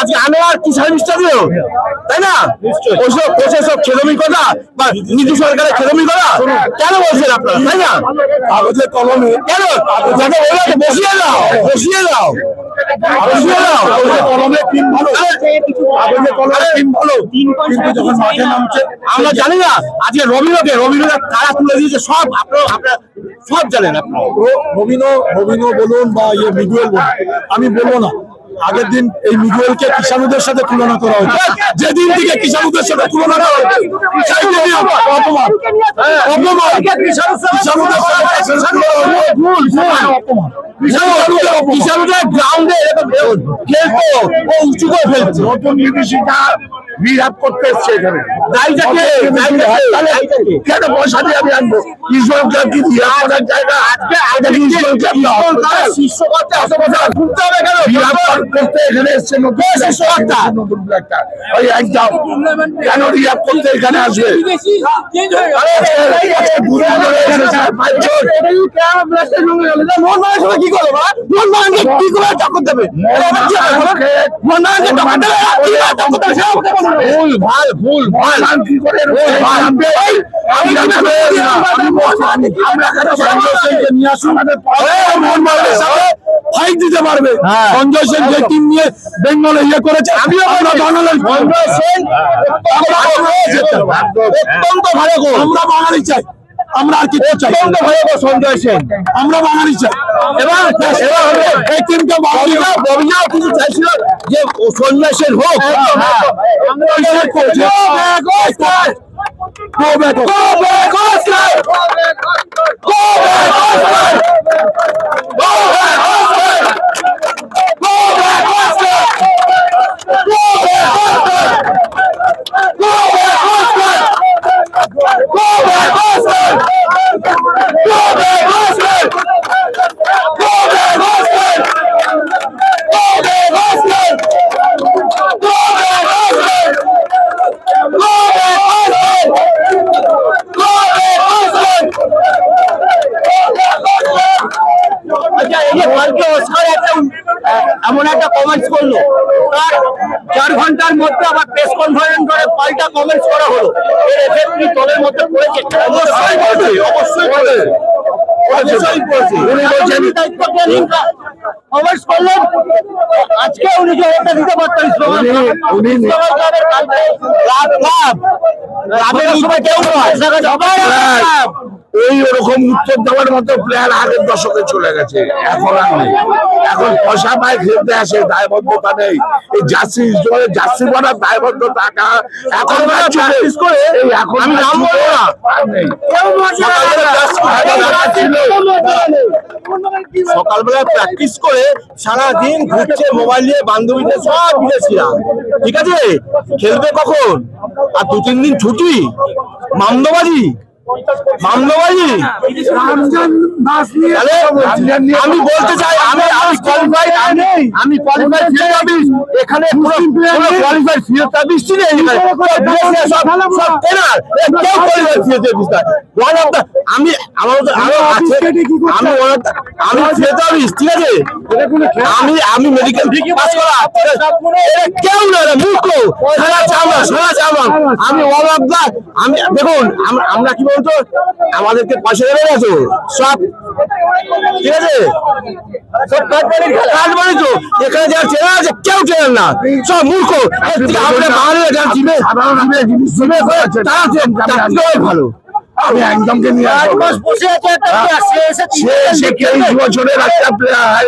আজকে আনোয়ার কি সার্ভিসটা দিল, তাই না? ওসব সব খেদমি কথা বা নীতি সরকারের খেদমি কথা কেন বলছেন আপনারা, তাই না? কাগজে কলমে কেন বসিয়ে দাও, বসিয়ে দাও, বসিয়ে দাও। কলমে টিম ভালো, কাগজে কলমে টিম ভালো, কিন্তু যখন মাঠে নামছে আমরা জানি না। আজকে রবিনকে কারা তুলে দিয়েছে সব আপনারা সব জানেন। আপনারা রবিনো বলুন বা মিডুয়েল বলুন, আমি বলবো না। আগের দিন এই মিডুয়েলকে কিষানুদের সাথে তুলনা করা হয়েছে, যেদিন থেকে কিষানুদের সাথে তুলনা করা হয়েছে সেই দিনই অপমান, অপমান। কিষানুদের কিষানুদের গ্রাউন্ডে খেলতো, ও উঁচু করে ফেলছে। নতুন বিদেশিটা রিহাব করতে এসছে এখানে, কেন পয়সা দিয়ে আমি আনবো? ইসলাম ক্লাব কি রিহাব করার জায়গা? ইসলাম ক্লাব শীর্ষ করতে হবে কেন? রিহাব করতে এখানে এসছে নতুন একটা ওই একদম কেন রিহাব করতে এখানে আসবে? কি করবো? কি করে টক্কর দেবে? ভুল ভাল, ভুল ভাল কি করে ফাইট দিতে পারবে। সঞ্জয় সেন যে টিম নিয়ে বেঙ্গলে ইয়ে করেছে, আমিও সঞ্জয় সেন অত্যন্ত ভালো। আমরা বাঙালি চাই, আমরা আর কিছু চাই। অত্যন্ত ভালো সঞ্জয় সেন, আমরা বাঙালি চাই। এবার এই টিমকে ববিনাও কিছু চাইছিল যে সঞ্জয় সেন হোক। Go back, Oscar! Go back, Oscar! Go back, Oscar! Go back, Oscar! Go back, Oscar! Go back, Oscar! Go back, Oscar! Go back, Oscar! Go back, Oscar! Go back, Oscar! Go back, Oscar! Go back, Oscar! এমন একটা comments করলো, তার 4 ঘন্টার মধ্যে আবার press conference করে পাল্টা comments করা হলো। এর এফেক্ট কি দলের মধ্যে পড়েছে? অবশ্যই পড়েছে, অবশ্যই পড়েছে, অবশ্যই পড়েছে। উনি বলছেন কমেন্টস করলেন, আজকে উনি জবাবটা দিতে পারতেন। উনি লাভের সময় কেউ নয়, ওই ওরকম উত্তর দেওয়ার মতো প্লেয়ার আগের দশকে চলে গেছে, এখন আর নেই। এখন পয়সা পায় খেলতে আসে, দায়বদ্ধতা নেই। এই জার্সি জার্সি পরার দায়বদ্ধতা এখন আমি নাম বলবো না, সকালবেলা প্র্যাকটিস করে সারাদিন ঘুরছে মোবাইল নিয়ে, বান্ধবীদের সব বিদেশিরা। ঠিক আছে, খেলবে কখন? আর 2-3 দিন ছুটি, মামদবাজি মামলাবাজি। আমি বলতে চাই, আমি কোয়ালিফাইড, আমি কোয়ালিফাইড ফিল্ড সার্ভিস, এখানে পুরো কোয়ালিফাইড ফিল্ড সার্ভিস ছিল। আমি আমার আরো আছে, আমি ফিল্ড সার্ভিস, ঠিক আছে, আমি মেডিকেল পাস করা, কেউ না মূর্খ, সারা চামড়া। আমি অল অফ দ্য, আমি দেখুন আমরা কি বলতো, আমাদেরকে পয়সা দেবে না তো সব, ঠিক আছে, সব কাটবাড়ি তো। এখানে যারা চেনা আছে কেউ চেনেন না, সব মূর্খ। আমরা বাঙালিরা যারা চিনে তারা ভালো। আমি একদমকে নিয়ে বসে আছে, 23 বছরের একটা প্লেয়ার।